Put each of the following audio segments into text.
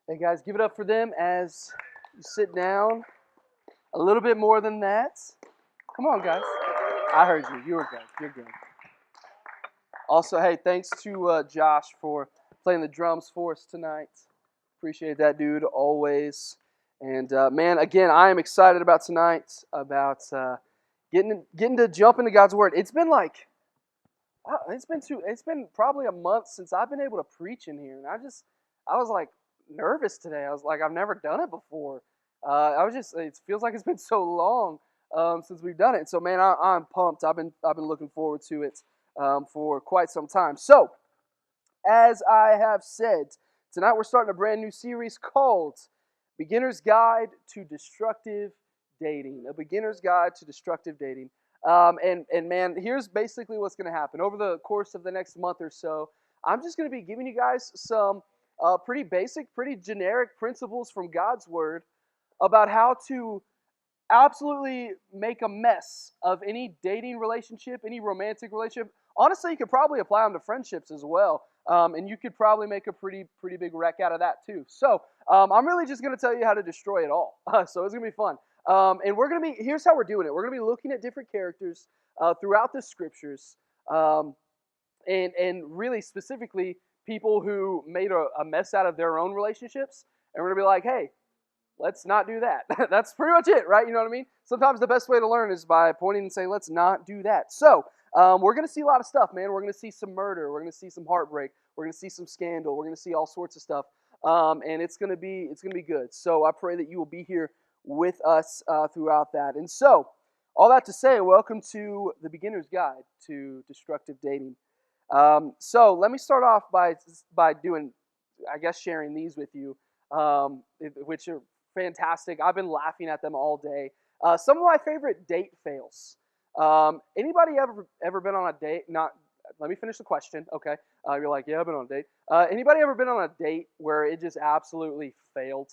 Hey guys, give it up for them as you sit down. A little bit more than that. Come on, guys. I heard you. You were good. You're good. Also, hey, thanks to Josh for playing the drums for us tonight. Appreciate that, dude, always. And man, again, I am excited about tonight, about getting to jump into God's Word. It's been like, wow, it's been probably a month since I've been able to preach in here, and I was like nervous today. I was like, I've never done it before. It feels like it's been so long since we've done it. So man, I'm pumped. I've been looking forward to it for quite some time. So, as I have said, tonight we're starting a brand new series called Beginner's Guide to Destructive Dating. A Beginner's Guide to Destructive Dating. And man, here's basically what's going to happen. Over the course of the next month or so, I'm just going to be giving you guys some pretty basic, pretty generic principles from God's Word about how to absolutely make a mess of any dating relationship, any romantic relationship. Honestly, you could probably apply them to friendships as well, and you could probably make a pretty big wreck out of that too. So I'm really just going to tell you how to destroy it all. So it's going to be fun. And here's how we're doing it. We're going to be looking at different characters throughout the scriptures, and really specifically people who made a mess out of their own relationships. And we're going to be like, hey, let's not do that. That's pretty much it, right? You know what I mean? Sometimes the best way to learn is by pointing and saying, let's not do that. So we're going to see a lot of stuff, man. We're going to see some murder. We're going to see some heartbreak. We're going to see some scandal. We're going to see all sorts of stuff. And it's going to be good. So I pray that you will be here with us throughout that. And so, all that to say, welcome to the Beginner's Guide to Destructive Dating. So let me start off by doing, I guess, sharing these with you, which are fantastic. I've been laughing at them all day. Some of my favorite date fails. Anybody ever been on a date? Let me finish the question. Okay. You're like, yeah, I've been on a date. Anybody ever been on a date where it just absolutely failed?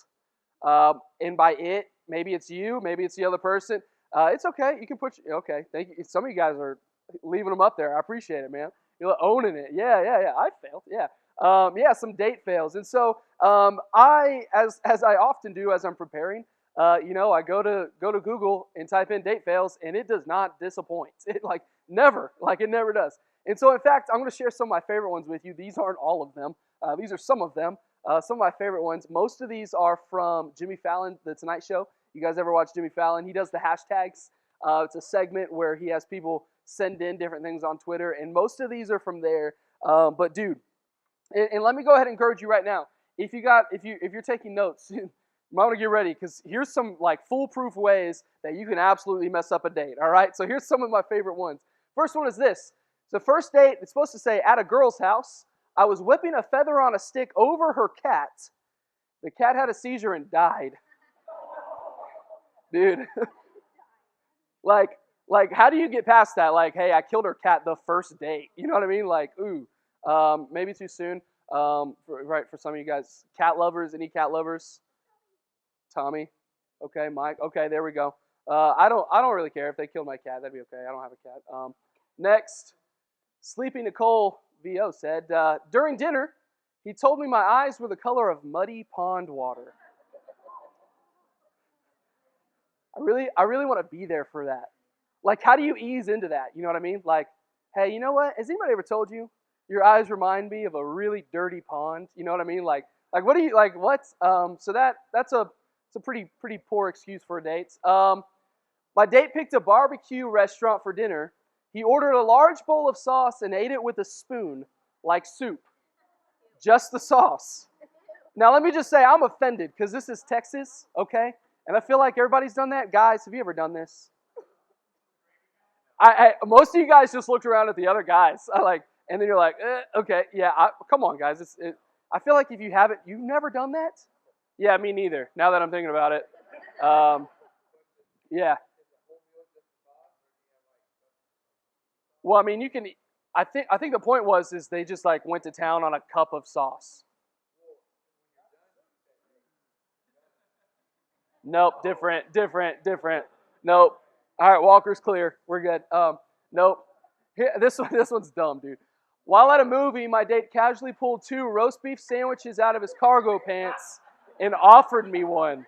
And by it, maybe it's you, maybe it's the other person. It's okay. You can okay. Thank you. Some of you guys are leaving them up there. I appreciate it, man. You're owning it. Yeah. I failed. Yeah. Some date fails. And so as I often do as I'm preparing, I go to Google and type in date fails, and it does not disappoint. It never does. And so in fact, I'm going to share some of my favorite ones with you. These aren't all of them. These are some of them. Some of my favorite ones. Most of these are from Jimmy Fallon, The Tonight Show. You guys ever watch Jimmy Fallon? He does the hashtags. It's a segment where he has people send in different things on Twitter, and most of these are from there. But dude, and let me go ahead and encourage you right now. If you're taking notes, you might want to get ready, because here's some foolproof ways that you can absolutely mess up a date. All right, so here's some of my favorite ones. First one is this. So first date, it's supposed to say, at a girl's house, I was whipping a feather on a stick over her cat. The cat had a seizure and died. Dude, how do you get past that? Hey, I killed her cat the first date. You know what I mean? Maybe too soon. For some of you guys, cat lovers. Any cat lovers? Tommy, okay, Mike, okay, there we go. I don't really care if they kill my cat. That'd be okay. I don't have a cat. Next, Sleepy Nicole VO said, during dinner, he told me my eyes were the color of muddy pond water. I really want to be there for that. How do you ease into that? You know what I mean? Hey, you know what? Has anybody ever told you your eyes remind me of a really dirty pond? You know what I mean? What do you what? So that's a pretty poor excuse for a date. My date picked a barbecue restaurant for dinner. He ordered a large bowl of sauce and ate it with a spoon, like soup. Just the sauce. Now let me just say, I'm offended because this is Texas, okay? And I feel like everybody's done that. Guys, have you ever done this? Most of you guys just looked around at the other guys. And then you're like, okay, yeah, come on, guys. I feel like if you haven't, you've never done that? Yeah, me neither, now that I'm thinking about it. Yeah. Well, I mean, you can, I think the point is they just went to town on a cup of sauce. Nope, different. Nope. All right, Walker's clear. We're good. Nope. Here, this one's dumb, dude. While at a movie, my date casually pulled 2 roast beef sandwiches out of his cargo pants and offered me one.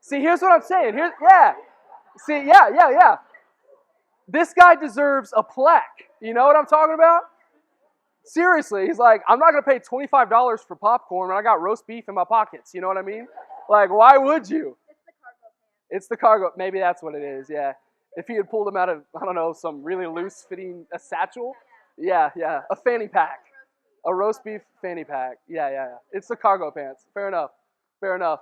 See, here's what I'm saying. Yeah. See, yeah. This guy deserves a plaque. You know what I'm talking about? Seriously, he's like, I'm not going to pay $25 for popcorn when I got roast beef in my pockets. You know what I mean? Like, why would you? It's the cargo. Maybe that's what it is, yeah. If he had pulled them out of, I don't know, some really loose-fitting a satchel. Yeah. A fanny pack. A roast beef fanny pack. Yeah. It's the cargo pants. Fair enough.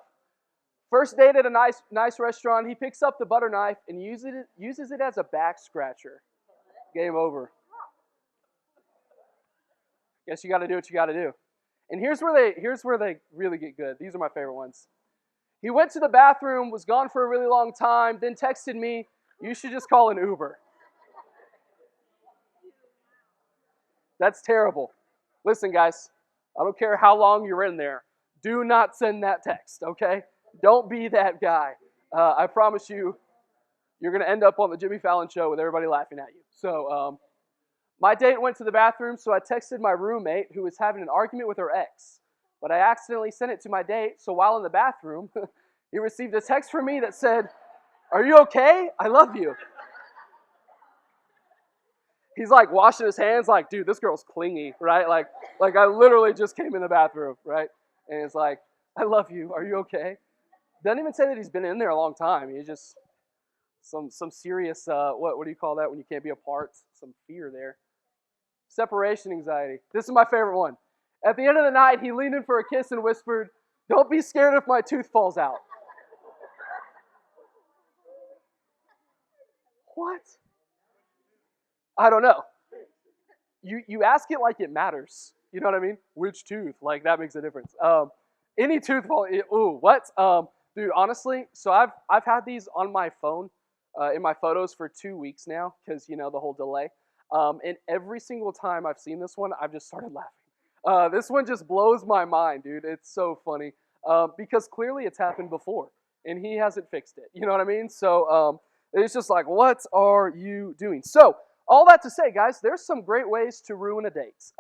First date at a nice restaurant, he picks up the butter knife and uses it as a back scratcher. Game over. Guess you got to do what you got to do. And here's where they really get good. These are my favorite ones. He went to the bathroom, was gone for a really long time, then texted me, "You should just call an Uber." That's terrible. Listen, guys, I don't care how long you're in there. Do not send that text, okay? Don't be that guy. I promise you, you're going to end up on the Jimmy Fallon show with everybody laughing at you. So, my date went to the bathroom, so I texted my roommate who was having an argument with her ex. But I accidentally sent it to my date, so while in the bathroom, he received a text from me that said, "Are you okay? I love you." He's like washing his hands like, dude, this girl's clingy, right? Like I literally just came in the bathroom, right? And it's like, "I love you. Are you okay?" Doesn't even say that he's been in there a long time. He's just some serious, what do you call that when you can't be apart? Some fear there. Separation anxiety. This is my favorite one. At the end of the night, he leaned in for a kiss and whispered, "Don't be scared if my tooth falls out." What? I don't know. You ask it like it matters. You know what I mean? Which tooth? Like, that makes a difference. Any tooth fall. Ooh, what? Dude, honestly, so I've had these on my phone in my photos for 2 weeks now because, you know, the whole delay. And every single time I've seen this one, I've just started laughing. This one just blows my mind, dude. It's so funny because clearly it's happened before, and he hasn't fixed it. You know what I mean? So it's just like, what are you doing? So all that to say, guys, there's some great ways to ruin a date.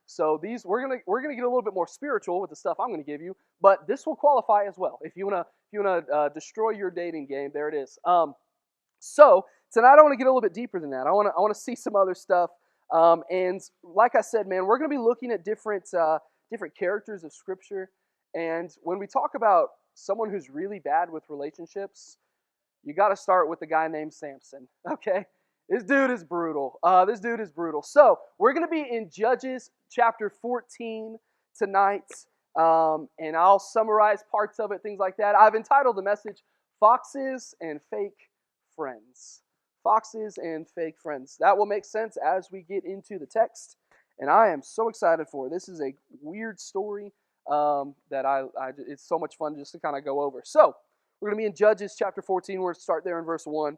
So these we're gonna get a little bit more spiritual with the stuff I'm gonna give you, but this will qualify as well. If you wanna destroy your dating game, there it is. So tonight I want to get a little bit deeper than that. I want to see some other stuff. And like I said, man, we're going to be looking at different characters of Scripture. And when we talk about someone who's really bad with relationships, you got to start with a guy named Samson. Okay, this dude is brutal. So we're going to be in Judges chapter 14 tonight, and I'll summarize parts of it, things like that. I've entitled the message "Foxes and Fake Friends." Foxes and fake friends. That will make sense as we get into the text, and I am so excited for it. This is a weird story that it's so much fun just to kind of go over. So we're going to be in Judges chapter 14. We're going to start there in verse 1.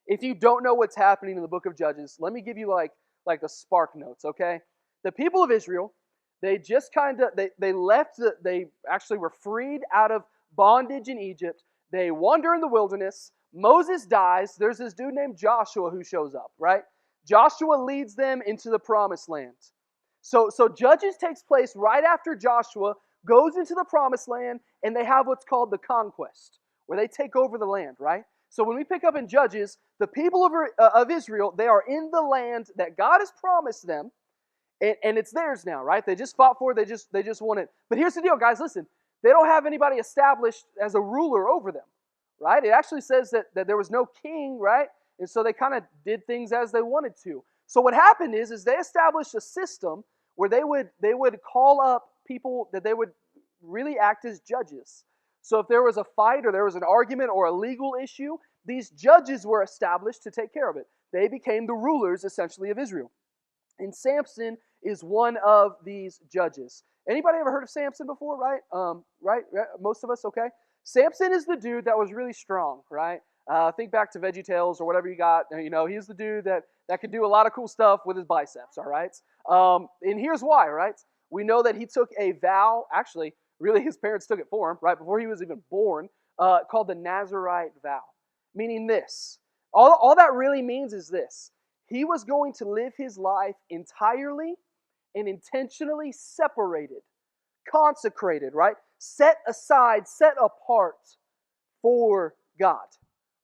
If you don't know what's happening in the book of Judges, let me give you like the spark notes, okay? The people of Israel, they just they left, they actually were freed out of bondage in Egypt. They wander in the wilderness. Moses dies. There's this dude named Joshua who shows up, right? Joshua leads them into the promised land. So Judges takes place right after Joshua goes into the promised land, and they have what's called the conquest, where they take over the land, right? So when we pick up in Judges, the people of Israel, they are in the land that God has promised them, and it's theirs now, right? They just fought for it. They just won it. But here's the deal, guys. Listen, they don't have anybody established as a ruler over them. Right? It actually says that there was no king, right? And so they kind of did things as they wanted to. So what happened is they established a system where they would call up people that they would really act as judges. So if there was a fight or there was an argument or a legal issue, these judges were established to take care of it. They became the rulers, essentially, of Israel. And Samson is one of these judges. Anybody ever heard of Samson before, right? Right? Most of us, okay? Samson is the dude that was really strong, right? Think back to VeggieTales or whatever you got. You know, he's the dude that could do a lot of cool stuff with his biceps, all right? And here's why, right? We know that he took a vow. Actually, really, his parents took it for him, right, before he was even born, called the Nazarite Vow, meaning this. All that really means is this. He was going to live his life entirely and intentionally separated, consecrated, right? Set aside, set apart for God,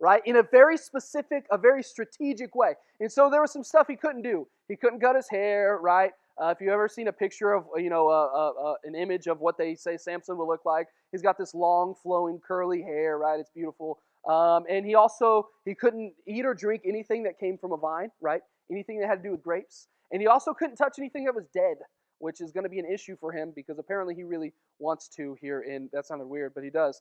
right? In a very specific, a very strategic way. And so there was some stuff he couldn't do. He couldn't cut his hair, right? If you've ever seen a picture of, an image of what they say Samson would look like, he's got this long, flowing, curly hair, right? It's beautiful. And he couldn't eat or drink anything that came from a vine, right? Anything that had to do with grapes. And he also couldn't touch anything that was dead, which is going to be an issue for him because apparently he really wants to here in, that sounded weird, but he does,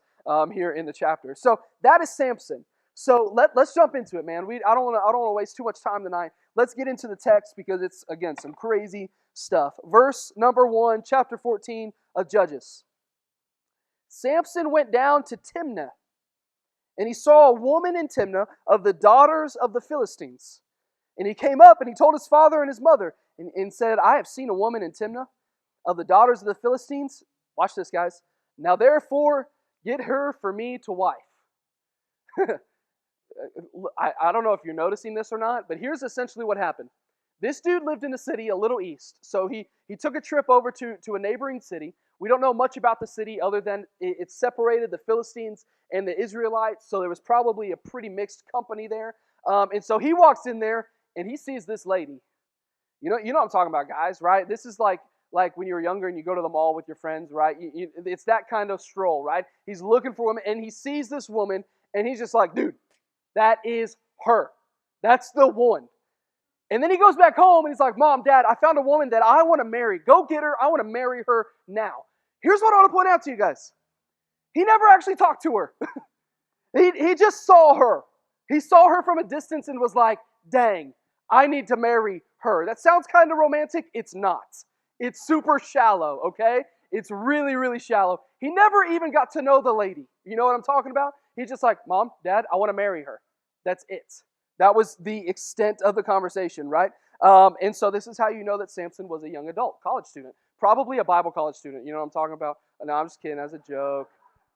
here in the chapter. So that is Samson. So let's jump into it, man. I don't want to waste too much time tonight. Let's get into the text because it's, again, some crazy stuff. Verse number 1, chapter 14 of Judges. Samson went down to Timnah, and he saw a woman in Timnah of the daughters of the Philistines. And he came up and he told his father and his mother and said, I have seen a woman in Timnah of the daughters of the Philistines. Watch this, guys. Now therefore, get her for me to wife. I don't know if you're noticing this or not, but here's essentially what happened. This dude lived in a city a little east, so he took a trip over to a neighboring city. We don't know much about the city other than it separated the Philistines and the Israelites, so there was probably a pretty mixed company there. And so he walks in there, and he sees this lady. You know what I'm talking about, guys, right? This is like when you were younger and you go to the mall with your friends, right? It's that kind of stroll, right? He's looking for a woman, and he sees this woman, and he's just like, dude, that is her. That's the one. And then he goes back home, and he's like, Mom, Dad, I found a woman that I want to marry. Go get her. I want to marry her now. Here's what I want to point out to you guys. He never actually talked to her. He just saw her. He saw her from a distance and was like, dang, I need to marry her. That sounds kind of romantic. It's not. It's super shallow, okay? It's really, really shallow. He never even got to know the lady. You know what I'm talking about? He's just like, Mom, Dad, I want to marry her. That's it. That was the extent of the conversation, right? And so this is how you know that Samson was a young adult, college student. Probably a Bible college student. You know what I'm talking about? No, I'm just kidding. That's a joke.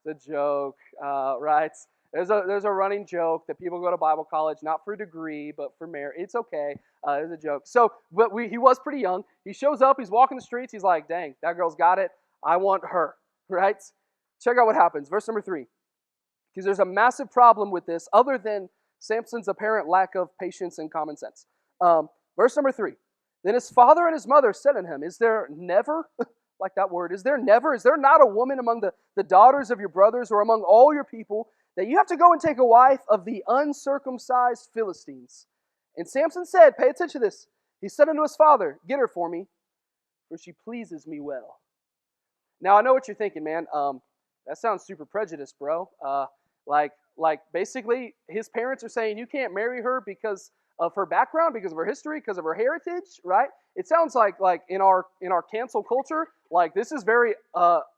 It's a joke, right? There's a running joke that people go to Bible college, not for a degree, but for marriage. It's okay. It's a joke. So, but he was pretty young. He shows up. He's walking the streets. He's like, dang, that girl's got it. I want her, right? Check out what happens. Verse number 3. Because there's a massive problem with this other than Samson's apparent lack of patience and common sense. Verse number 3. Then his father and his mother said to him, is there never, like that word, is there not a woman among the daughters of your brothers or among all your people that you have to go and take a wife of the uncircumcised Philistines? And Samson said, pay attention to this. He said unto his father, get her for me, for she pleases me well. Now I know what you're thinking, man. That sounds super prejudiced, bro. Like basically his parents are saying you can't marry her because of her background, because of her history, because of her heritage, right? It sounds like in our cancel culture, like this is very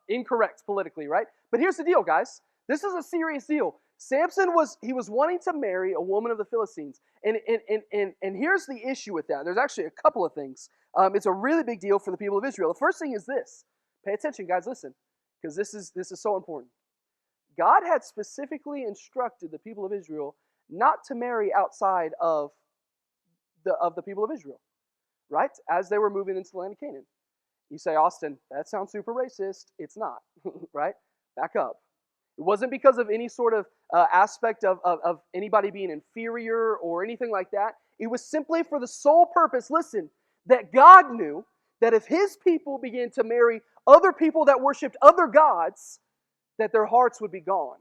incorrect politically, right? But here's the deal, guys. This is a serious deal. Samson was wanting to marry a woman of the Philistines. And here's the issue with that. There's actually a couple of things. It's a really big deal for the people of Israel. The first thing is this. Pay attention, guys, listen, because this is so important. God had specifically instructed the people of Israel not to marry outside of the people of Israel, right? As they were moving into the land of Canaan. You say, Austin, that sounds super racist. It's not, right? Back up. It wasn't because of any sort of aspect of anybody being inferior or anything like that. It was simply for the sole purpose, listen, that God knew that if his people began to marry other people that worshiped other gods, that their hearts would be gone.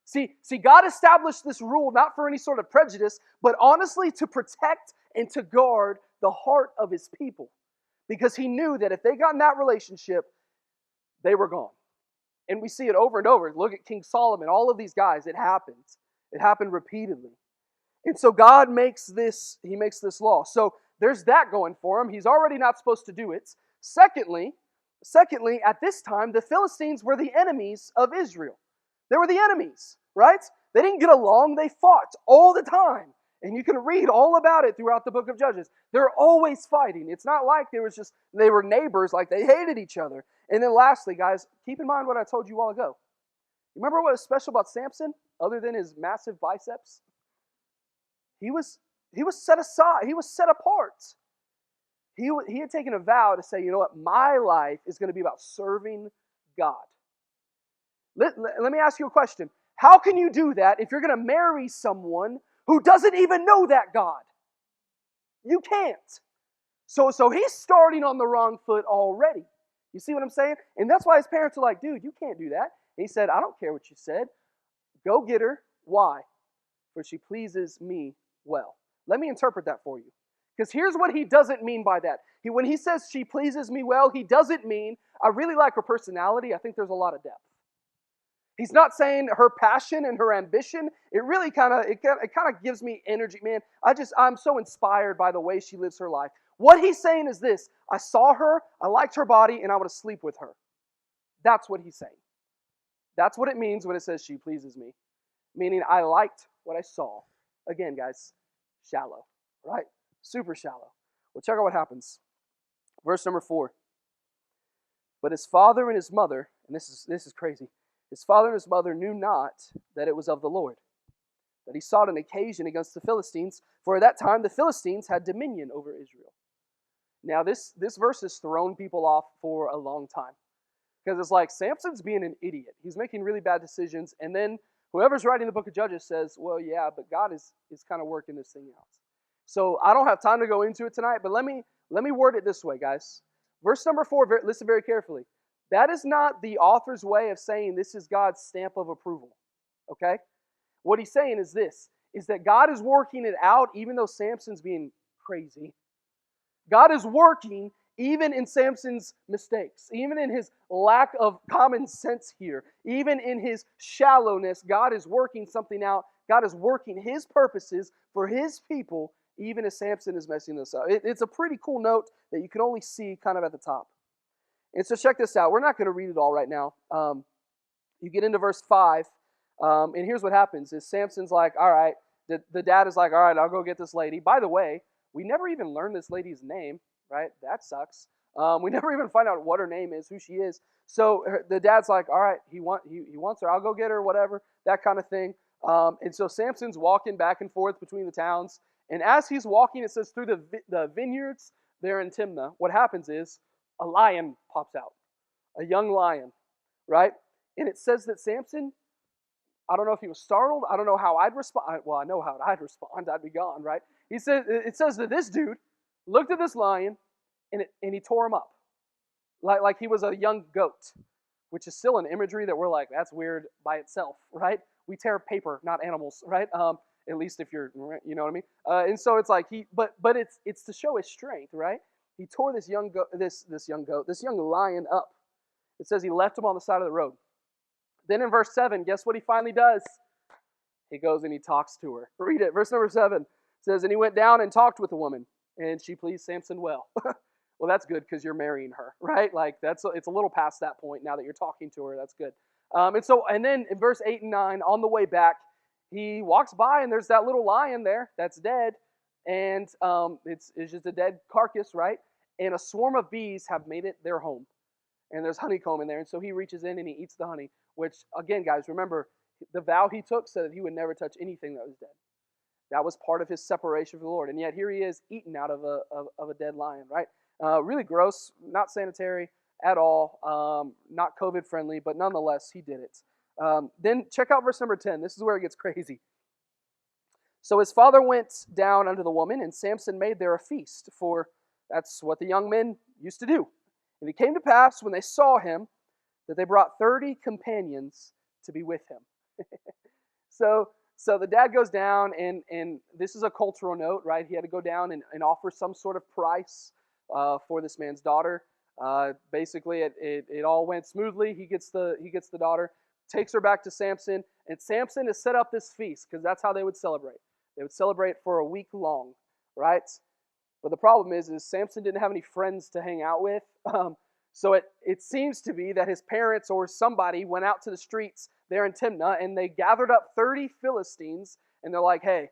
See, God established this rule not for any sort of prejudice, but honestly to protect and to guard the heart of his people. Because he knew that if they got in that relationship, they were gone. And we see it over and over. Look at King Solomon, all of these guys, it happens. It happened repeatedly. And so God makes this law. So there's that going for him. He's already not supposed to do it. Secondly, at this time, the Philistines were the enemies of Israel. They were the enemies, right? They didn't get along. They fought all the time. And you can read all about it throughout the book of Judges. They're always fighting. It's not like they were neighbors, like they hated each other. And then lastly, guys, keep in mind what I told you a while ago. Remember what was special about Samson, other than his massive biceps? He was set aside. He was set apart. He had taken a vow to say, you know what, my life is going to be about serving God. Let me ask you a question. How can you do that if you're going to marry someone who doesn't even know that God? You can't. So he's starting on the wrong foot already. You see what I'm saying? And that's why his parents are like, dude, you can't do that. And he said, I don't care what you said. Go get her. Why? For she pleases me well. Let me interpret that for you. Because here's what he doesn't mean by that. When he says she pleases me well, he doesn't mean, I really like her personality. I think there's a lot of depth. He's not saying her passion and her ambition. It really kind of gives me energy, man. I'm so inspired by the way she lives her life. What he's saying is this: I saw her, I liked her body, and I want to sleep with her. That's what he's saying. That's what it means when it says she pleases me. Meaning I liked what I saw. Again, guys, shallow, right? Super shallow. Well, check out what happens. Verse number 4. But his father and his mother, and this is crazy. His father and his mother knew not that it was of the Lord, that he sought an occasion against the Philistines, for at that time the Philistines had dominion over Israel. Now this verse has thrown people off for a long time, because it's like Samson's being an idiot. He's making really bad decisions, and then whoever's writing the book of Judges says, well, yeah, but God is kind of working this thing out. So I don't have time to go into it tonight, but let me word it this way, guys. Verse number 4, listen very carefully. That is not the author's way of saying this is God's stamp of approval, okay? What he's saying is this, is that God is working it out even though Samson's being crazy. God is working even in Samson's mistakes, even in his lack of common sense here, even in his shallowness, God is working something out. God is working his purposes for his people, even as Samson is messing this up. It's a pretty cool note that you can only see kind of at the top. And so check this out. We're not going to read it all right now. You get into verse 5, and here's what happens. Is Samson's like, all right, the dad is like, all right, I'll go get this lady. By the way, we never even learned this lady's name, right? That sucks. We never even find out what her name is, who she is. So the dad's like, all right, he wants her. I'll go get her, whatever, that kind of thing. And so Samson's walking back and forth between the towns. And as he's walking, it says through the vineyards there in Timnah, what happens is a lion pops out, a young lion, right? And it says that Samson, I don't know if he was startled. I don't know how I'd respond. Well, I know how I'd respond. I'd be gone, right? It says that this dude looked at this lion and he tore him up like he was a young goat, which is still an imagery that we're like, that's weird by itself, right? We tear paper, not animals, right? At least if you're, you know what I mean? And so it's like but it's to show his strength, right? He tore this young lion up. It says he left him on the side of the road. Then in verse 7, guess what he finally does? He goes and he talks to her. Read it. Verse number 7 says, and he went down and talked with the woman, and she pleased Samson well. Well, that's good because you're marrying her, right? Like it's a little past that point now that you're talking to her. That's good. And then in verse 8 and 9, on the way back, he walks by and there's that little lion there that's dead, and it's just a dead carcass, right? And a swarm of bees have made it their home, and there's honeycomb in there, and so he reaches in and he eats the honey. Which again, guys, remember the vow he took said that he would never touch anything that was dead. That was part of his separation from the Lord, and yet here he is eaten out of a dead lion, right? Really gross, not sanitary at all, not COVID friendly, but nonetheless, he did it. Then check out verse number 10. This is where it gets crazy. So his father went down unto the woman, and Samson made there a feast, for that's what the young men used to do. And it came to pass, when they saw him, that they brought 30 companions to be with him. So the dad goes down, and this is a cultural note, right? He had to go down and offer some sort of price for this man's daughter. Basically, it all went smoothly. He gets the daughter, takes her back to Samson, and Samson has set up this feast because that's how they would celebrate. They would celebrate for a week long, right? But the problem is Samson didn't have any friends to hang out with. So it seems to be that his parents or somebody went out to the streets there in Timnah, and they gathered up 30 Philistines, and they're like, hey,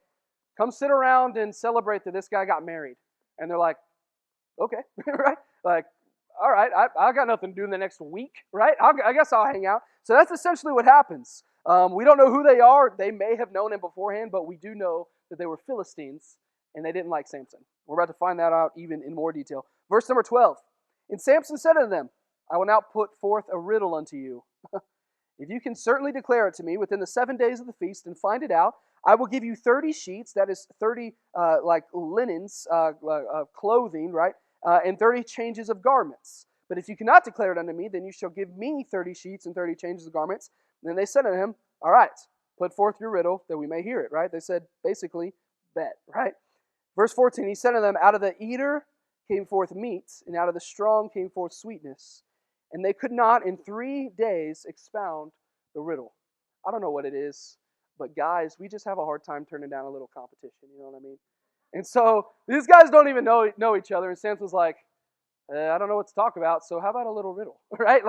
come sit around and celebrate that this guy got married. And they're like, okay, right? Like, all right, I got nothing to do in the next week, right? I guess I'll hang out. So that's essentially what happens. We don't know who they are. They may have known him beforehand, but we do know that they were Philistines, and they didn't like Samson. We're about to find that out even in more detail. Verse number 12. And Samson said unto them, I will now put forth a riddle unto you. If you can certainly declare it to me within the 7 days of the feast and find it out, I will give you 30 sheets, that is 30 like linens, clothing, right? And 30 changes of garments. But if you cannot declare it unto me, then you shall give me 30 sheets and 30 changes of garments. And then they said unto him, all right, put forth your riddle that we may hear it, right? They said, basically, bet, right? Verse 14, he said to them, out of the eater came forth meat, and out of the strong came forth sweetness. And they could not in 3 days expound the riddle. I don't know what it is, but guys, we just have a hard time turning down a little competition, you know what I mean? And so these guys don't even know each other, and Samson's like, I don't know what to talk about, so how about a little riddle, right?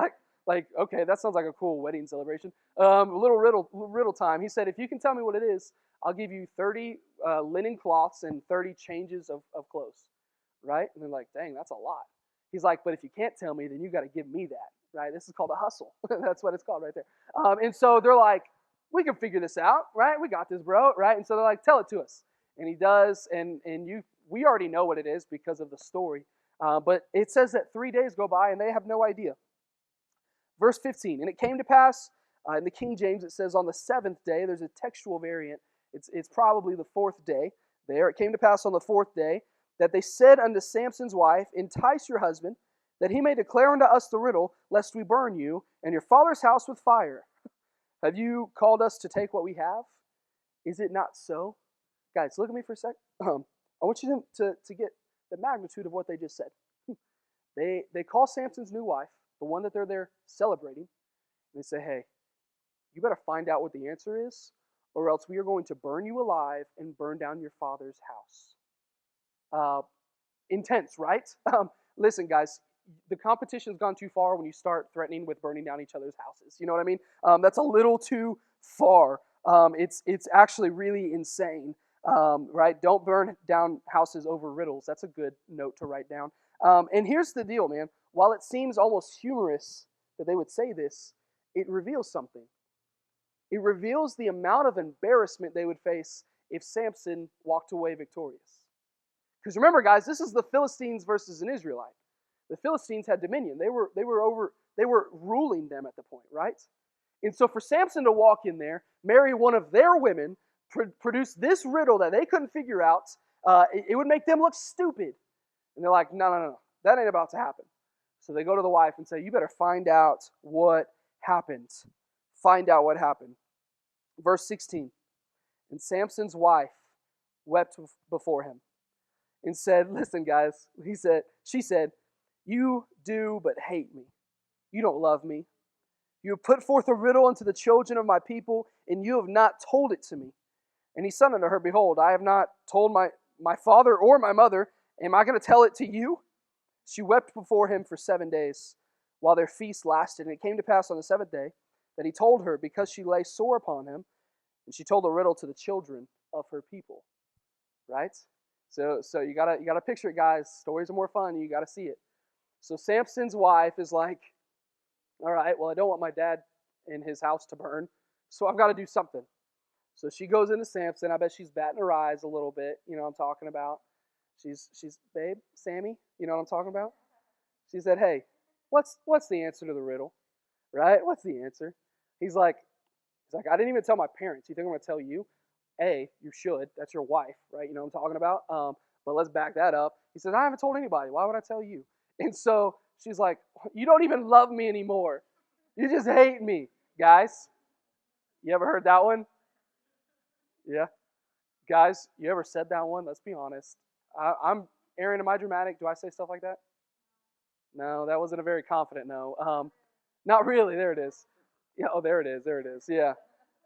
Like okay, that sounds like a cool wedding celebration. A little riddle time. He said, if you can tell me what it is, I'll give you 30 linen cloths and 30 changes of clothes, right? And they're like, dang, that's a lot. He's like, but if you can't tell me, then you got to give me that, right? This is called a hustle. That's what it's called right there. And so they're like, we can figure this out, right? We got this, bro, right? And so they're like, tell it to us. And he does, and we already know what it is because of the story. But it says that 3 days go by, and they have no idea. Verse 15, and it came to pass, in the King James, it says on the 7th day. There's a textual variant. It's probably the 4th day there. It came to pass on the 4th day, that they said unto Samson's wife, entice your husband, that he may declare unto us the riddle, lest we burn you and your father's house with fire. Have you called us to take what we have? Is it not so? Guys, look at me for a sec. I want you to get the magnitude of what they just said. They call Samson's new wife, the one that they're there celebrating, and they say, hey, you better find out what the answer is, or else we are going to burn you alive and burn down your father's house. Intense, right? Listen, guys, the competition's gone too far when you start threatening with burning down each other's houses. You know what I mean? That's a little too far. It's actually really insane, right? Don't burn down houses over riddles. That's a good note to write down. And here's the deal, man. While it seems almost humorous that they would say this, it reveals something. It reveals the amount of embarrassment they would face if Samson walked away victorious. Because remember, guys, this is the Philistines versus an Israelite. The Philistines had dominion. They were ruling them at the point, right? And so for Samson to walk in there, marry one of their women, produce this riddle that they couldn't figure out, it would make them look stupid. And they're like, no, that ain't about to happen. So they go to the wife and say, you better find out what happened. Find out what happened. Verse 16. And Samson's wife wept before him and said, listen, guys, she said, you do but hate me. You don't love me. You have put forth a riddle unto the children of my people, and you have not told it to me. And he said unto her, behold, I have not told my father or my mother. Am I going to tell it to you? She wept before him for 7 days, while their feast lasted. And it came to pass on the 7th day that he told her, because she lay sore upon him, and she told the riddle to the children of her people. Right? So you gotta picture it, guys. Stories are more fun. You gotta see it. So Samson's wife is like, all right, well, I don't want my dad in his house to burn, so I've got to do something. So she goes into Samson. I bet she's batting her eyes a little bit. You know what I'm talking about? She's babe, Sammy. You know what I'm talking about? She said, hey, what's the answer to the riddle? Right? What's the answer? He's like, I didn't even tell my parents. You think I'm going to tell you? A, you should. That's your wife, right? You know what I'm talking about? But let's back that up. He says, I haven't told anybody. Why would I tell you? And so she's like, you don't even love me anymore. You just hate me. Guys, you ever heard that one? Yeah. Guys, you ever said that one? Let's be honest. I'm Aaron, am I dramatic? Do I say stuff like that? No, that wasn't a very confident no. Not really. There it is. Yeah, oh, there it is. Yeah.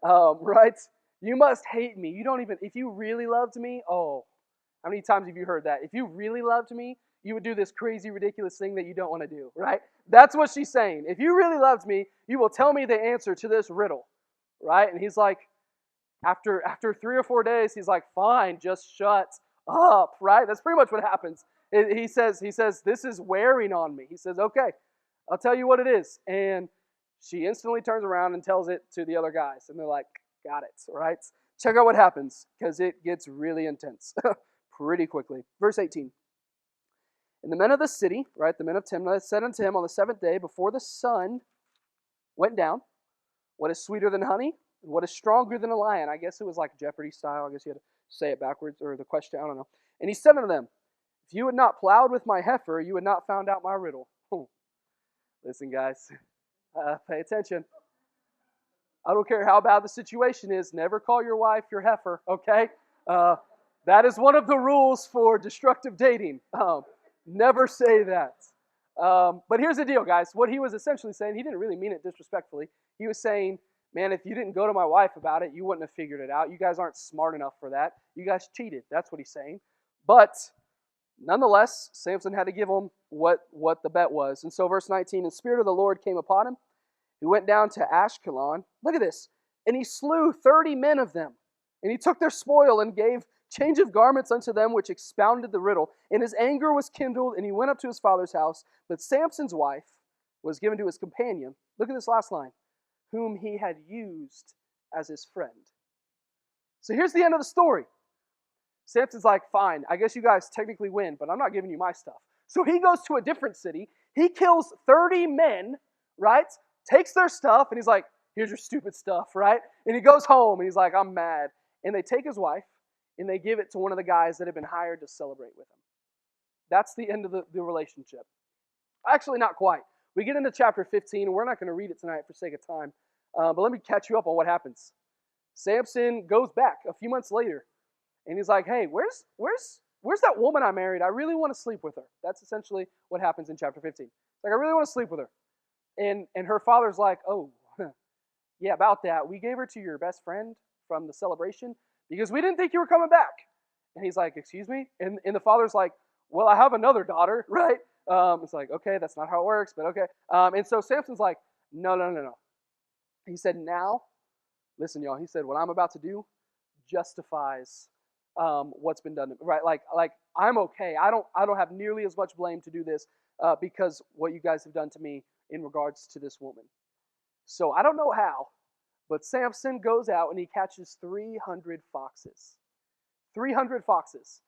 Right? You must hate me. You don't even, if you really loved me, oh, how many times have you heard that? If you really loved me, you would do this crazy, ridiculous thing that you don't want to do, right? That's what she's saying. If you really loved me, you will tell me the answer to this riddle, right? And he's like, after 3 or 4 days, he's like, fine, just shut up, right? That's pretty much what happens. He says, this is wearing on me. He says, okay, I'll tell you what it is. And she instantly turns around and tells it to the other guys. And they're like, got it, right? Check out what happens, because it gets really intense. pretty quickly. Verse 18. And the men of the city, right, the men of Timnah, said unto him on the seventh day, before the sun went down, what is sweeter than honey? And what is stronger than a lion? I guess it was like Jeopardy style. I guess you had to say it backwards, or the question, I don't know. And he said unto them, if you had not plowed with my heifer, you had not found out my riddle. Listen, guys, pay attention. I don't care how bad the situation is, never call your wife your heifer, okay? That is one of the rules for destructive dating. Never say that. But here's the deal, guys. What he was essentially saying, he didn't really mean it disrespectfully. He was saying, man, if you didn't go to my wife about it, you wouldn't have figured it out. You guys aren't smart enough for that. You guys cheated. That's what he's saying. But nonetheless, Samson had to give him what the bet was. And so verse 19, the Spirit of the Lord came upon him. He went down to Ashkelon. Look at this. And he slew 30 men of them. And he took their spoil and gave change of garments unto them, which expounded the riddle. And his anger was kindled, and he went up to his father's house. But Samson's wife was given to his companion. Look at this last line. Whom he had used as his friend. So here's the end of the story. Samson's like, fine, I guess you guys technically win, but I'm not giving you my stuff. So he goes to a different city. He kills 30 men, right? Takes their stuff, and he's like, here's your stupid stuff, right? And he goes home, and he's like, I'm mad. And they take his wife, and they give it to one of the guys that had been hired to celebrate with him. That's the end of the relationship. Actually, not quite. We get into chapter 15, and we're not going to read it tonight for sake of time. But let me catch you up on what happens. Samson goes back a few months later, and he's like, hey, where's that woman I married? I really want to sleep with her. That's essentially what happens in chapter 15. Like, I really want to sleep with her. And her father's like, oh, yeah, about that. We gave her to your best friend from the celebration because we didn't think you were coming back. And he's like, excuse me? And the father's like, well, I have another daughter, right? It's like, okay, that's not how it works, but okay. And so Samson's like, no. He said, now, listen, y'all, he said, what I'm about to do justifies what's been done to me, right? Like I'm okay. I don't have nearly as much blame to do this because what you guys have done to me in regards to this woman. So I don't know how, but Samson goes out and he catches 300 foxes. 300 foxes.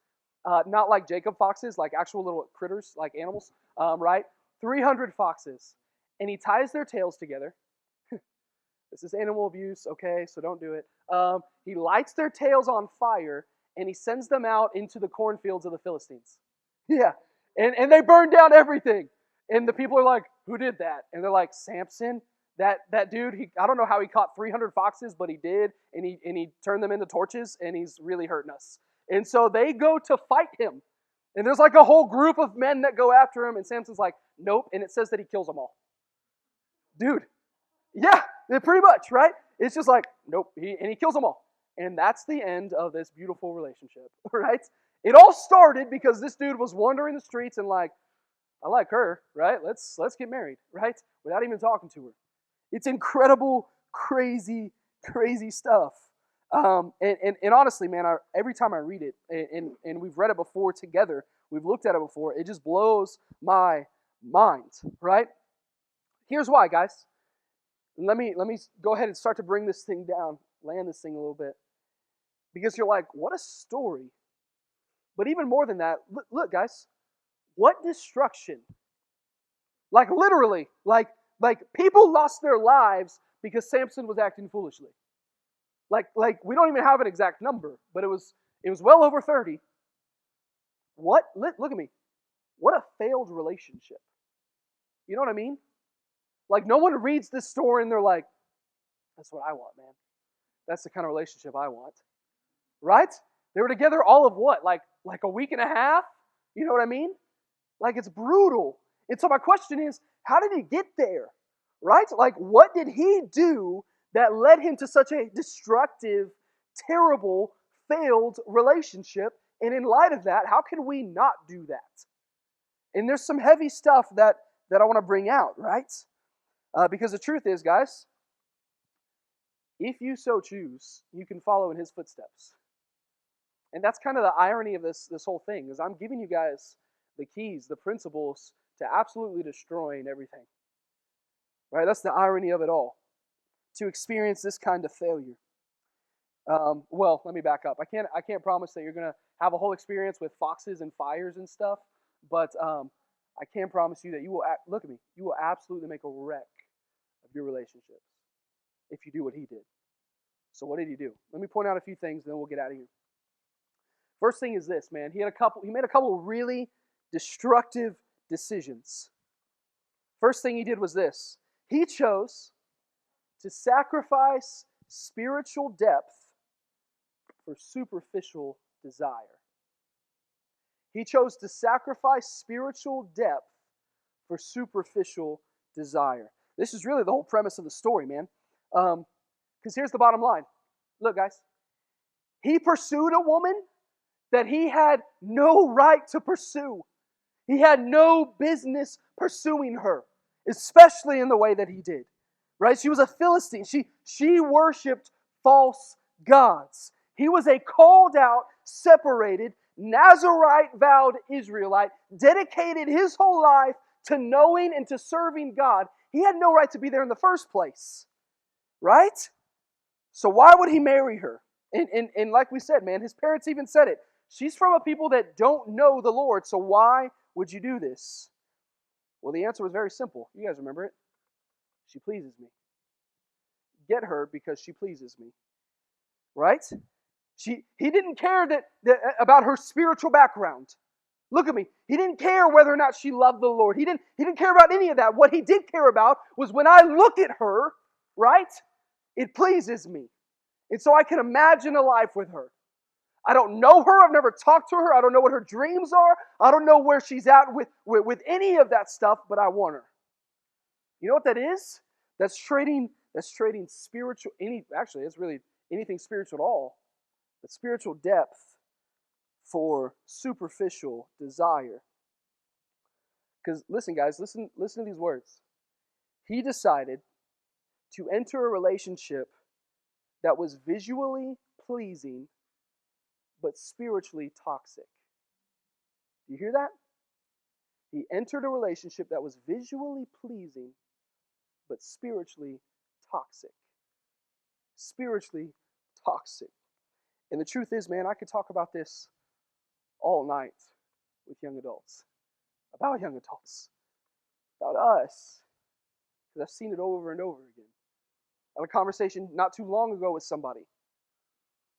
Not like Jacob foxes, like actual little critters, like animals, right? 300 foxes. And he ties their tails together. This is animal abuse, okay, so don't do it. He lights their tails on fire, and he sends them out into the cornfields of the Philistines. Yeah, and they burn down everything. And the people are like, who did that? And they're like, Samson, that dude, I don't know how he caught 300 foxes, but he did, and he turned them into torches, and he's really hurting us. And so they go to fight him. And there's like a whole group of men that go after him, and Samson's like, nope, and it says that he kills them all. Dude, yeah, pretty much, right? It's just like, nope, he kills them all. And that's the end of this beautiful relationship, right? It all started because this dude was wandering the streets and like, I like her, right? Let's get married, right? Without even talking to her. It's incredible, crazy stuff. And honestly, man, every time I read it, and we've read it before together, we've looked at it before, it just blows my mind, right? Here's why, guys. Let me go ahead and start to bring this thing down, land this thing a little bit. Because you're like, what a story. But even more than that, look guys, what destruction. Like literally, like people lost their lives because Samson was acting foolishly. Like we don't even have an exact number, but it was well over 30. Look at me. What a failed relationship. You know what I mean? Like, no one reads this story and they're like, that's what I want, man. That's the kind of relationship I want. Right? They were together all of what? Like a week and a half? You know what I mean? Like, it's brutal. And so my question is, how did he get there? Right? Like, what did he do that led him to such a destructive, terrible, failed relationship? And in light of that, how can we not do that? And there's some heavy stuff that I want to bring out, right? Because the truth is, guys, if you so choose, you can follow in his footsteps. And that's kind of the irony of this whole thing, is I'm giving you guys the keys, the principles to absolutely destroying everything. Right? That's the irony of it all. To experience this kind of failure. Well, let me back up. I can't promise that you're going to have a whole experience with foxes and fires and stuff, but I can promise you that you will, look at me, you will absolutely make a wreck of your relationships if you do what he did. So what did he do? Let me point out a few things, and then we'll get out of here. First thing is this, man. He made a couple really destructive decisions. First thing he did was this. He chose to sacrifice spiritual depth for superficial desire. He chose to sacrifice spiritual depth for superficial desire. This is really the whole premise of the story, man. Because here's the bottom line. Look, guys. He pursued a woman that he had no right to pursue. He had no business pursuing her, especially in the way that he did. Right? She was a Philistine. She worshipped false gods. He was a called out, separated, Nazarite vowed Israelite, dedicated his whole life to knowing and to serving God. He had no right to be there in the first place. Right? So why would he marry her? And like we said, man, his parents even said it. She's from a people that don't know the Lord, so why would you do this? Well, the answer was very simple. You guys remember it? She pleases me. Get her because she pleases me. Right? He didn't care about her spiritual background. Look at me. He didn't care whether or not she loved the Lord. He didn't care about any of that. What he did care about was when I look at her, right? It pleases me. And so I can imagine a life with her. I don't know her. I've never talked to her. I don't know what her dreams are. I don't know where she's at with any of that stuff, but I want her. You know what that is? That's trading spiritual, actually, it's really anything spiritual at all, but spiritual depth for superficial desire. Because listen, guys, listen to these words. He decided to enter a relationship that was visually pleasing but spiritually toxic. Do you hear that? He entered a relationship that was visually pleasing but spiritually toxic. Spiritually toxic. And the truth is, man, I could talk about this all night with young adults. About young adults. About us. Because I've seen it over and over again. I had a conversation not too long ago with somebody.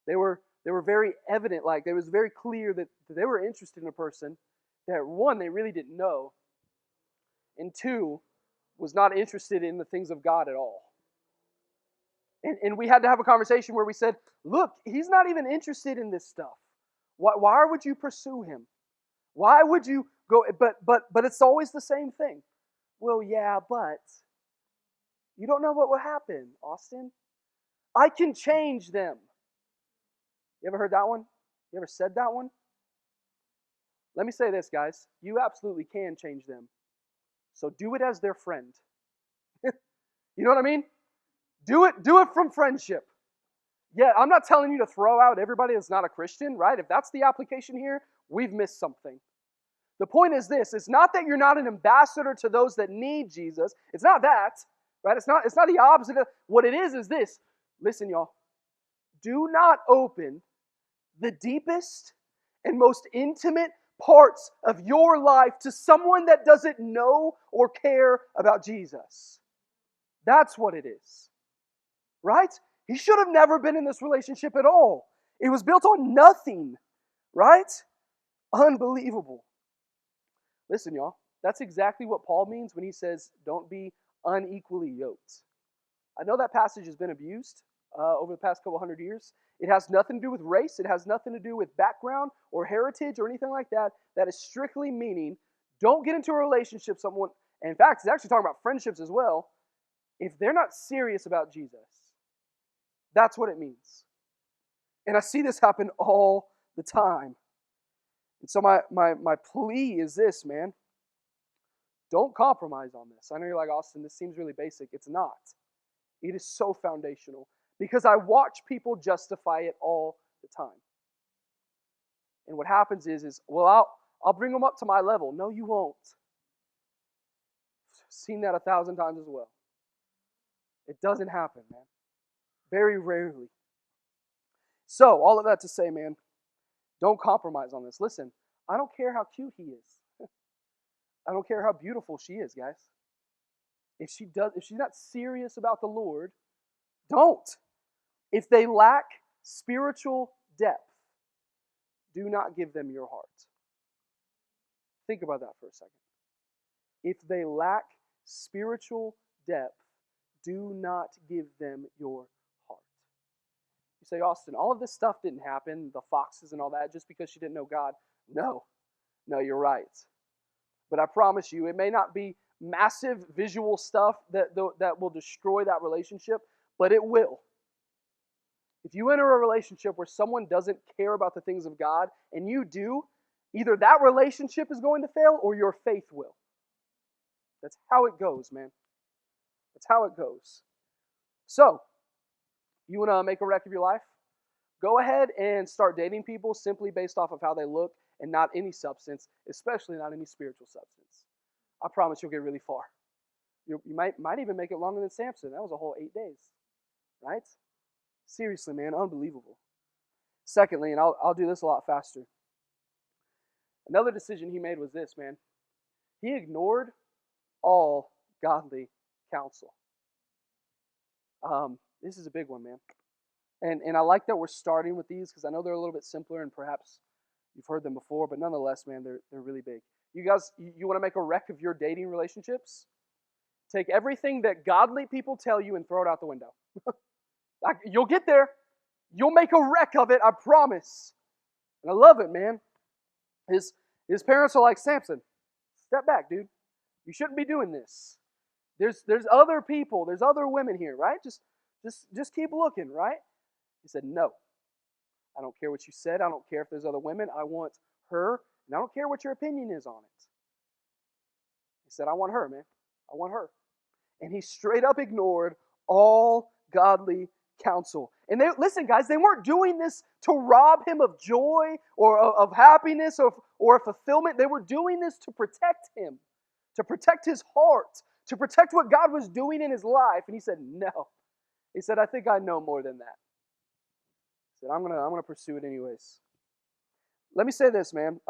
They were very evident, like it was very clear that they were interested in a person that, one, they really didn't know, and two, was not interested in the things of God at all. And we had to have a conversation where we said, look, he's not even interested in this stuff. Why would you pursue him? Why would you go? But it's always the same thing. Well, yeah, but you don't know what will happen, Austin. I can change them. You ever heard that one? You ever said that one? Let me say this, guys. You absolutely can change them. So do it as their friend. You know what I mean? Do it from friendship. Yeah, I'm not telling you to throw out everybody that's not a Christian, right? If that's the application here, we've missed something. The point is this. It's not that you're not an ambassador to those that need Jesus. It's not that, right? It's not the opposite. What it is this. Listen, y'all. Do not open the deepest and most intimate parts of your life to someone that doesn't know or care about Jesus. That's what it is. Right? He should have never been in this relationship at all. It was built on nothing. Right? Unbelievable. Listen, y'all. That's exactly what Paul means when he says, don't be unequally yoked. I know that passage has been abused over the past couple hundred years. It has nothing to do with race. It has nothing to do with background or heritage or anything like that. That is strictly meaning, don't get into a relationship with someone. And in fact, it's actually talking about friendships as well. If they're not serious about Jesus, that's what it means. And I see this happen all the time. And so my plea is this, man. Don't compromise on this. I know you're like, Austin, this seems really basic. It's not. It is so foundational. Because I watch people justify it all the time. And what happens is well, I'll bring them up to my level. No, you won't. I've seen that 1,000 times as well. It doesn't happen, man. Very rarely. So, all of that to say, man, Don't compromise on this. Listen, I don't care how cute he is. I don't care how beautiful she is, guys. If she's not serious about the Lord, don't. If they lack spiritual depth, do not give them your heart. Think about that for a second. If they lack spiritual depth, do not give them your heart. You say, Austin, all of this stuff didn't happen, the foxes and all that, just because she didn't know God. No, you're right. But I promise you, it may not be massive visual stuff that will destroy that relationship, but it will. If you enter a relationship where someone doesn't care about the things of God, and you do, either that relationship is going to fail or your faith will. That's how it goes, man. That's how it goes. So, you want to make a wreck of your life? Go ahead and start dating people simply based off of how they look and not any substance, especially not any spiritual substance. I promise you'll get really far. You might even make it longer than Samson. That was a whole 8 days, right? Seriously, man, unbelievable. Secondly, and I'll do this a lot faster. Another decision he made was this, man. He ignored all godly counsel. This is a big one, man. And I like that we're starting with these because I know they're a little bit simpler and perhaps you've heard them before, but nonetheless, man, they're really big. You guys, you want to make a wreck of your dating relationships? Take everything that godly people tell you and throw it out the window. You'll get there. You'll make a wreck of it, I promise. And I love it, man. His parents are like, Samson, step back, dude. You shouldn't be doing this. There's other people, there's other women here, right? Just keep looking, right? He said, no. I don't care what you said. I don't care if there's other women. I want her, and I don't care what your opinion is on it. He said, I want her, man. I want her. And he straight up ignored all godly counsel. And listen, guys, they weren't doing this to rob him of joy or of happiness or fulfillment. They were doing this to protect him, to protect his heart, to protect what God was doing in his life. And he said, no. He said, I think I know more than that. He said, I'm gonna pursue it anyways. Let me say this, man.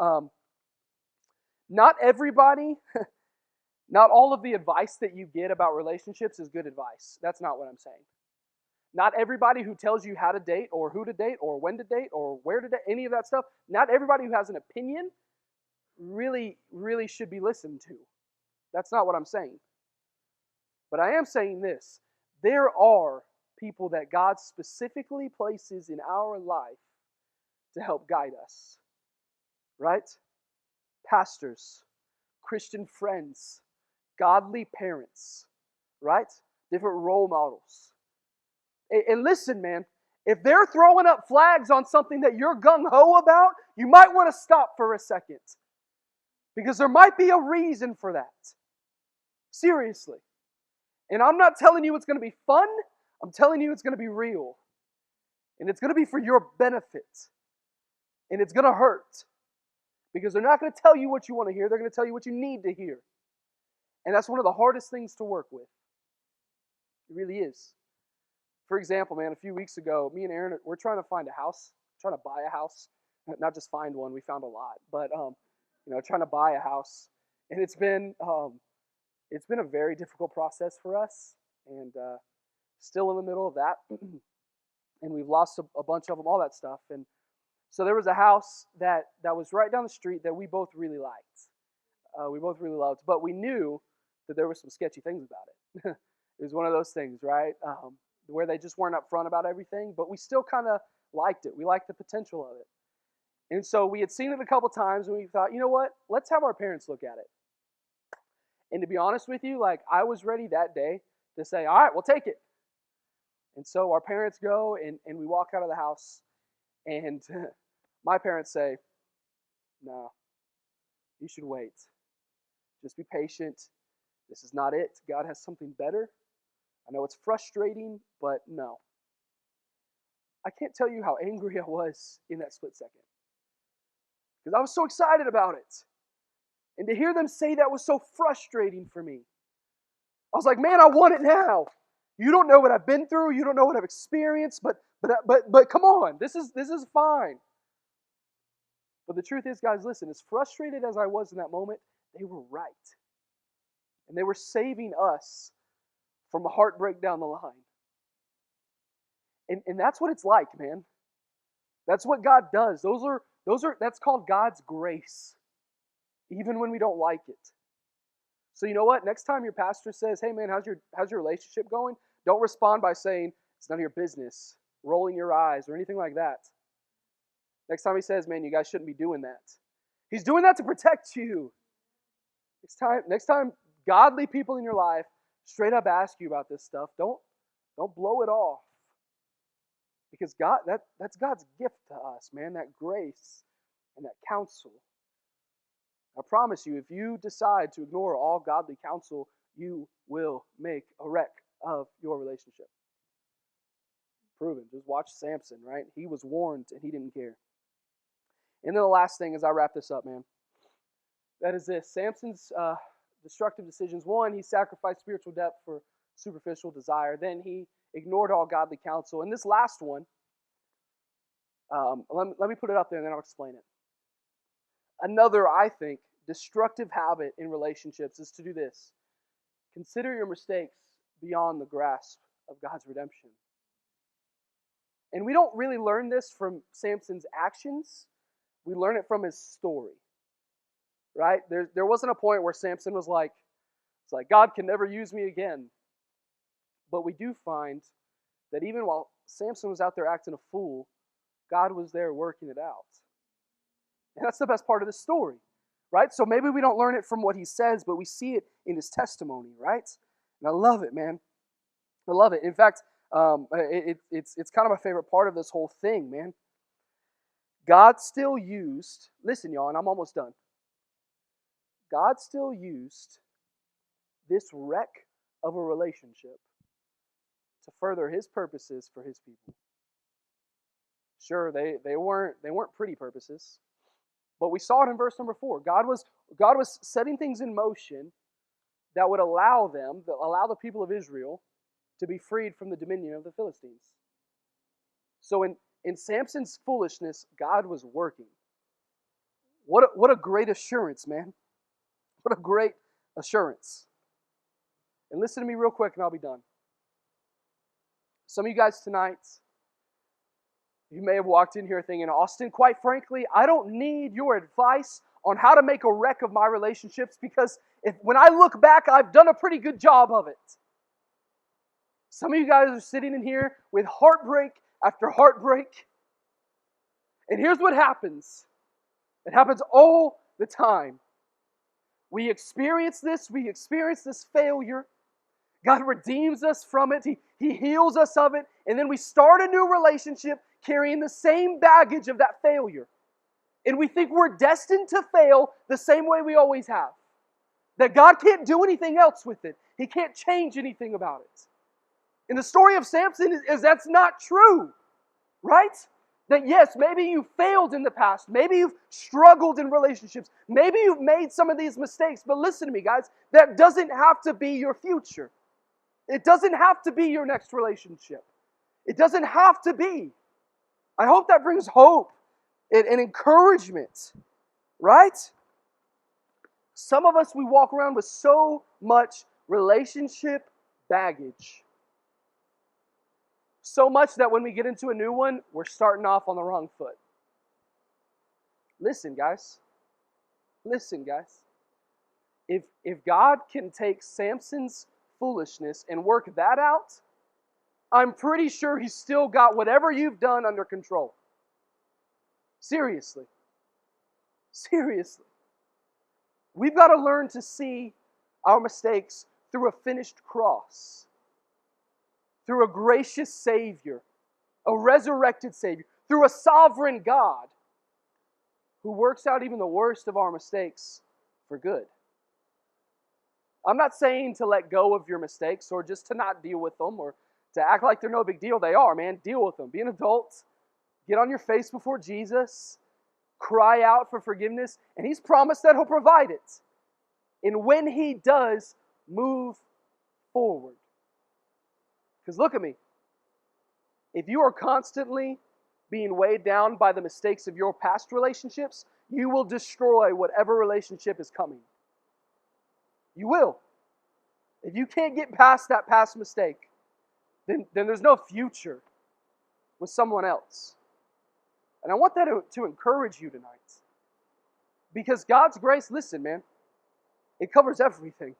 Not everybody, not all of the advice that you get about relationships is good advice. That's not what I'm saying. Not everybody who tells you how to date or who to date or when to date or where to date, any of that stuff, not everybody who has an opinion really should be listened to. That's not what I'm saying. But I am saying this. There are people that God specifically places in our life to help guide us. Right? Pastors, Christian friends, godly parents, right? Different role models. And listen, man, if they're throwing up flags on something that you're gung-ho about, you might want to stop for a second. Because there might be a reason for that. Seriously. And I'm not telling you it's going to be fun. I'm telling you it's going to be real. And it's going to be for your benefit. And it's going to hurt. Because they're not going to tell you what you want to hear. They're going to tell you what you need to hear. And that's one of the hardest things to work with. It really is. For example, man, a few weeks ago, me and Aaron, we're trying to find a house. Trying to buy a house. Not just find one. We found a lot. But, trying to buy a house. And it's been a very difficult process for us. And still in the middle of that. And we've lost a bunch of them, all that stuff. And so there was a house that was right down the street that we both really liked. We both really loved. But we knew that there were some sketchy things about it. It was one of those things, right? Where they just weren't upfront about everything. But we still kind of liked it. We liked the potential of it. And so we had seen it a couple times and we thought, you know what? Let's have our parents look at it. And to be honest with you, I was ready that day to say, all right, we'll take it. And so our parents go and we walk out of the house and my parents say, no, you should wait. Just be patient. This is not it. God has something better. I know it's frustrating, but no. I can't tell you how angry I was in that split second. Because I was so excited about it. And to hear them say that was so frustrating for me. I was like, man, I want it now. You don't know what I've been through. You don't know what I've experienced. But come on, this is fine. But the truth is, guys, listen, as frustrated as I was in that moment, they were right. And they were saving us from a heartbreak down the line. And that's what it's like, man. That's what God does. That's called God's grace. Even when we don't like it. So you know what? Next time your pastor says, hey man, how's your relationship going? Don't respond by saying, it's none of your business, rolling your eyes, or anything like that. Next time he says, man, you guys shouldn't be doing that. He's doing that to protect you. Next time godly people in your life straight up ask you about this stuff, don't blow it off. Because God, that's God's gift to us, man, that grace and that counsel. I promise you, if you decide to ignore all godly counsel, you will make a wreck of your relationship. Proven. Just watch Samson, right? He was warned and he didn't care. And then the last thing as I wrap this up, man, that is this. Samson's destructive decisions. One, he sacrificed spiritual depth for superficial desire. Then he ignored all godly counsel. And this last one, let me put it up there and then I'll explain it. Another, I think, destructive habit in relationships is to do this. Consider your mistakes beyond the grasp of God's redemption. And we don't really learn this from Samson's actions. We learn it from his story. Right? There wasn't a point where Samson was like, it's like, God can never use me again. But we do find that even while Samson was out there acting a fool, God was there working it out. And that's the best part of the story, right? So maybe we don't learn it from what he says, but we see it in his testimony, right? And I love it, man. I love it. In fact, it's kind of my favorite part of this whole thing, man. God still used, listen, y'all, and I'm almost done. God still used this wreck of a relationship to further his purposes for his people. Sure, they weren't pretty purposes. But we saw it in verse number 4. God was setting things in motion that would allow the people of Israel to be freed from the dominion of the Philistines. So in Samson's foolishness, God was working. What a great assurance, man. What a great assurance. And listen to me real quick and I'll be done. Some of you guys tonight, you may have walked in here thinking, Austin, quite frankly, I don't need your advice on how to make a wreck of my relationships because when I look back, I've done a pretty good job of it. Some of you guys are sitting in here with heartbreak after heartbreak. And here's what happens. It happens all the time. We experience this failure. God redeems us from it. He heals us of it. And then we start a new relationship carrying the same baggage of that failure. And we think we're destined to fail the same way we always have. That God can't do anything else with it. He can't change anything about it. And the story of Samson is that's not true. Right? That yes, maybe you failed in the past. Maybe you've struggled in relationships. Maybe you've made some of these mistakes. But listen to me, guys. That doesn't have to be your future. It doesn't have to be your next relationship. It doesn't have to be. I hope that brings hope and encouragement, right? Some of us, we walk around with so much relationship baggage. So much that when we get into a new one, we're starting off on the wrong foot. Listen, guys. Listen, guys. If God can take Samson's foolishness and work that out, I'm pretty sure He's still got whatever you've done under control. Seriously. Seriously. We've got to learn to see our mistakes through a finished cross, through a gracious Savior, a resurrected Savior, through a sovereign God who works out even the worst of our mistakes for good. I'm not saying to let go of your mistakes or just to not deal with them or to act like they're no big deal. They are, man. Deal with them. Be an adult. Get on your face before Jesus. Cry out for forgiveness. And He's promised that He'll provide it. And when He does, move forward. Because look at me. If you are constantly being weighed down by the mistakes of your past relationships, you will destroy whatever relationship is coming. You will. If you can't get past that past mistake, then there's no future with someone else. And I want that to encourage you tonight. Because God's grace, listen, man, it covers everything.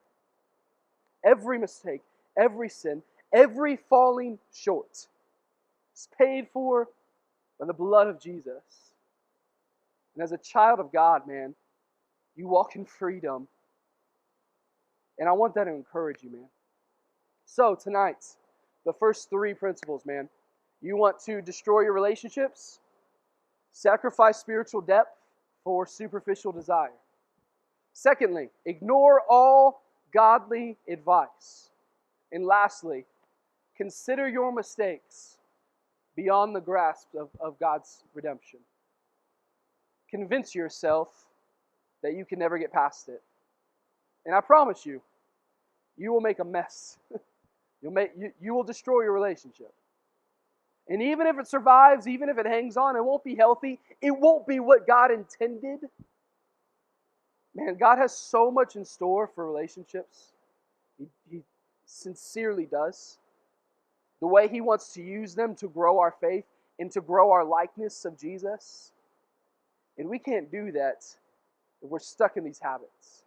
Every mistake, every sin, every falling short. It's paid for by the blood of Jesus. And as a child of God, man, you walk in freedom. And I want that to encourage you, man. So tonight, the first 3 principles, man. You want to destroy your relationships, sacrifice spiritual depth for superficial desire. Secondly, ignore all godly advice. And lastly, consider your mistakes beyond the grasp of God's redemption. Convince yourself that you can never get past it. And I promise you, you will make a mess. You will destroy your relationship. And even if it survives, even if it hangs on, it won't be healthy. It won't be what God intended. Man, God has so much in store for relationships. He sincerely does. The way He wants to use them to grow our faith and to grow our likeness of Jesus. And we can't do that if we're stuck in these habits.